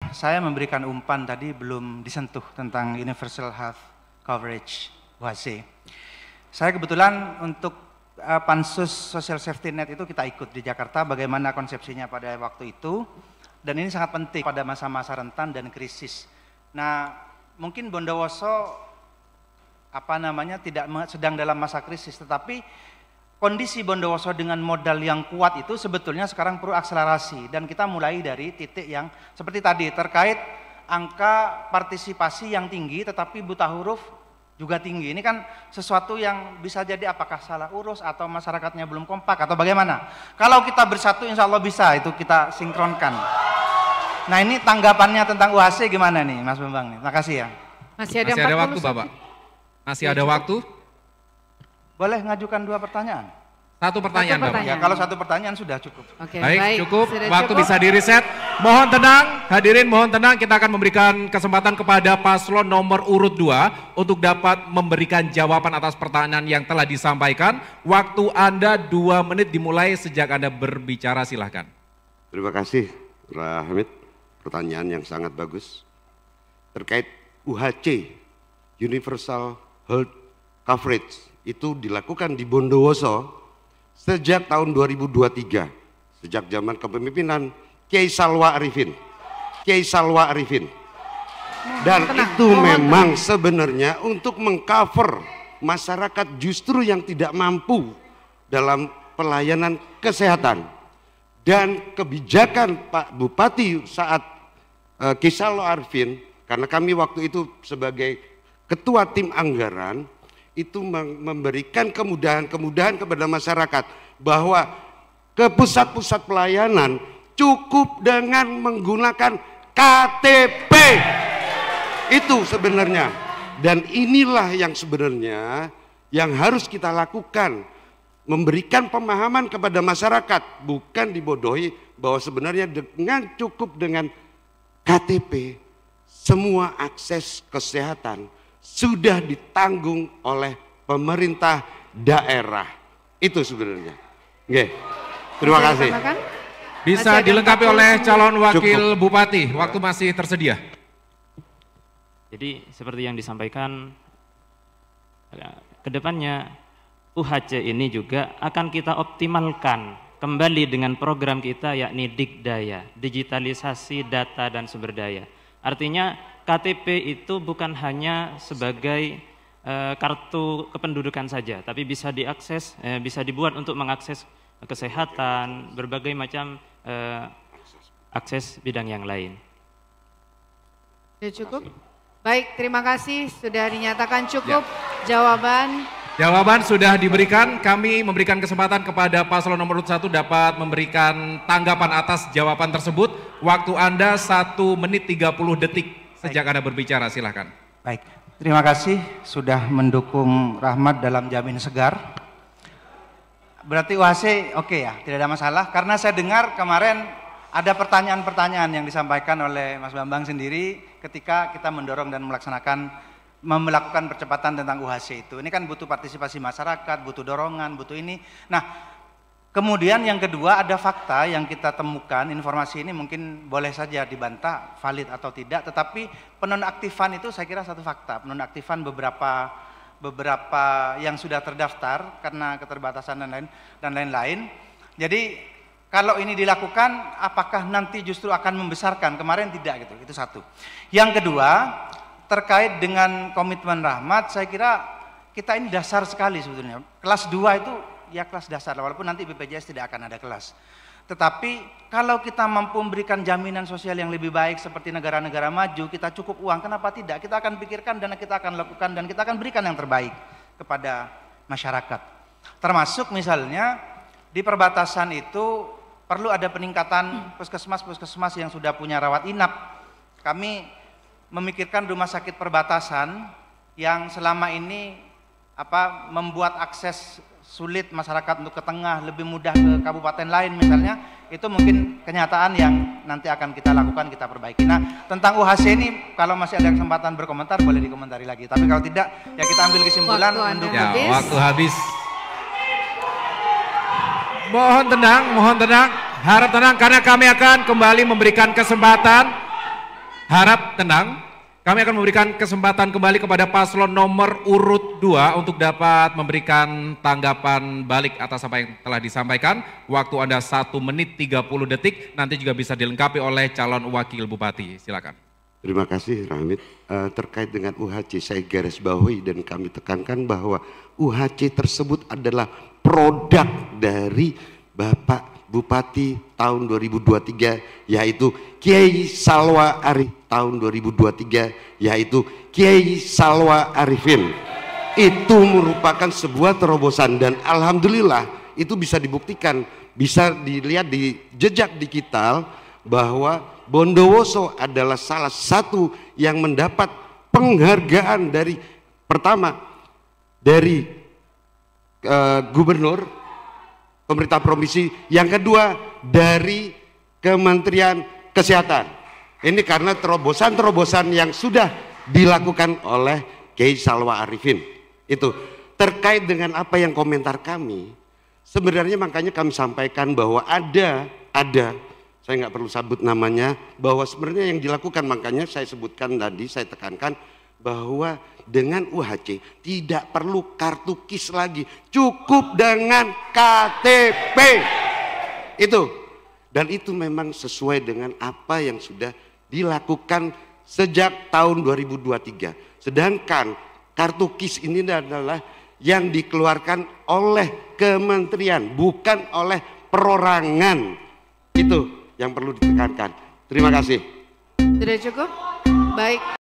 saya memberikan umpan tadi belum disentuh tentang Universal Health Coverage UHC. Saya kebetulan untuk Pansus Social Safety Net itu kita ikut di Jakarta, bagaimana konsepsinya pada waktu itu, dan ini sangat penting pada masa-masa rentan dan krisis. Nah, mungkin Bondowoso tidak sedang dalam masa krisis, tetapi kondisi Bondowoso dengan modal yang kuat itu sebetulnya sekarang perlu akselerasi, dan kita mulai dari titik yang seperti tadi terkait angka partisipasi yang tinggi tetapi buta huruf juga tinggi. Ini kan sesuatu yang bisa jadi apakah salah urus atau masyarakatnya belum kompak atau bagaimana. Kalau kita bersatu insya Allah bisa, itu kita sinkronkan. Nah, ini tanggapannya tentang UHC gimana nih Mas Bambang? Terima kasih ya. Masih ada waktu Bapak? Masih ada waktu? Boleh ngajukan 2 pertanyaan? Satu pertanyaan Bapak. Ya, kalau 1 pertanyaan sudah cukup. Oke, baik, cukup. Waktu cukup. Bisa di-reset. Mohon tenang, hadirin mohon tenang. Kita akan memberikan kesempatan kepada paslon nomor urut 2 untuk dapat memberikan jawaban atas pertanyaan yang telah disampaikan. Waktu Anda 2 menit dimulai sejak Anda berbicara, silahkan. Terima kasih, Pak Hamid. Pertanyaan yang sangat bagus. Terkait UHC, Universal Health Coverage, itu dilakukan di Bondowoso sejak tahun 2023, sejak zaman kepemimpinan Kiai Salwa Arifin. Dan itu memang sebenarnya untuk mengcover masyarakat justru yang tidak mampu dalam pelayanan kesehatan. Dan kebijakan Pak Bupati saat Kiai Salwa Arifin, karena kami waktu itu sebagai ketua tim anggaran, itu memberikan kemudahan-kemudahan kepada masyarakat bahwa ke pusat-pusat pelayanan cukup dengan menggunakan KTP. Itu sebenarnya, dan inilah yang sebenarnya yang harus kita lakukan, memberikan pemahaman kepada masyarakat, bukan dibodohi bahwa sebenarnya dengan cukup dengan KTP semua akses kesehatan sudah ditanggung oleh pemerintah daerah. Itu sebenarnya. Oke. Terima kasih. Bisa dilengkapi oleh calon wakil bupati. Waktu masih tersedia. Jadi seperti yang disampaikan, kedepannya UHC ini juga akan kita optimalkan kembali dengan program kita, yakni Dikdaya, digitalisasi data dan sumber daya. Artinya KTP itu bukan hanya sebagai kartu kependudukan saja, tapi bisa diakses, bisa dibuat untuk mengakses kesehatan, berbagai macam akses bidang yang lain. Sudah cukup? Baik, terima kasih. Sudah dinyatakan cukup jawaban. Jawaban sudah diberikan. Kami memberikan kesempatan kepada paslon nomor 1 dapat memberikan tanggapan atas jawaban tersebut. Waktu Anda 1 menit 30 detik. Sejak Anda berbicara, silahkan. Baik, terima kasih sudah mendukung Rahmat dalam Jamin Segar. Berarti UHC oke ya, tidak ada masalah. Karena saya dengar kemarin ada pertanyaan-pertanyaan yang disampaikan oleh Mas Bambang sendiri ketika kita mendorong dan melakukan percepatan tentang UHC itu. Ini kan butuh partisipasi masyarakat, butuh dorongan, butuh ini. Nah, kemudian yang kedua ada fakta yang kita temukan, informasi ini mungkin boleh saja dibantah valid atau tidak, tetapi penonaktifan itu saya kira satu fakta. Penonaktifan beberapa yang sudah terdaftar karena keterbatasan dan lain-lain. Jadi kalau ini dilakukan apakah nanti justru akan membesarkan? Kemarin tidak gitu, itu satu. Yang kedua terkait dengan komitmen Rahmat, saya kira kita ini dasar sekali sebetulnya. Kelas 2 itu ya kelas dasar, walaupun nanti BPJS tidak akan ada kelas. Tetapi kalau kita mampu memberikan jaminan sosial yang lebih baik seperti negara-negara maju, kita cukup uang, kenapa tidak? Kita akan pikirkan dan kita akan lakukan dan kita akan berikan yang terbaik kepada masyarakat. Termasuk misalnya di perbatasan itu perlu ada peningkatan puskesmas-puskesmas yang sudah punya rawat inap. Kami memikirkan rumah sakit perbatasan yang selama ini membuat akses sulit masyarakat untuk ke tengah, lebih mudah ke kabupaten lain misalnya, itu mungkin kenyataan yang nanti akan kita lakukan, kita perbaiki. Nah, tentang UHC ini kalau masih ada kesempatan berkomentar boleh dikomentari lagi, tapi kalau tidak ya kita ambil kesimpulan. Waktu habis. Mohon tenang, harap tenang karena kami akan kembali memberikan kesempatan Harap tenang. Kami akan memberikan kesempatan kembali kepada paslon nomor urut 2 untuk dapat memberikan tanggapan balik atas apa yang telah disampaikan. Waktu Anda 1 menit 30 detik, nanti juga bisa dilengkapi oleh calon wakil bupati. Silakan. Terima kasih Rahmat. Terkait dengan UHC saya garis bawahi dan kami tekankan bahwa UHC tersebut adalah produk dari Bapak Bupati tahun 2023 yaitu Kiai Salwa Arif tahun 2023 yaitu Kiai Salwa Arifin. Itu merupakan sebuah terobosan dan alhamdulillah itu bisa dibuktikan, bisa dilihat di jejak digital bahwa Bondowoso adalah salah satu yang mendapat penghargaan dari pertama dari gubernur pemerintah provinsi, yang kedua dari Kementerian Kesehatan. Ini karena terobosan-terobosan yang sudah dilakukan oleh Kiai Salwa Arifin. Itu terkait dengan apa yang komentar kami, sebenarnya makanya kami sampaikan bahwa ada, saya nggak perlu sebut namanya, bahwa sebenarnya yang dilakukan, makanya saya sebutkan tadi, saya tekankan bahwa dengan UHC tidak perlu kartu KIS lagi, cukup dengan KTP itu, dan itu memang sesuai dengan apa yang sudah dilakukan sejak tahun 2023. Sedangkan kartu KIS ini adalah yang dikeluarkan oleh kementerian, bukan oleh perorangan. Itu yang perlu ditekankan. Terima kasih. Sudah cukup? Baik.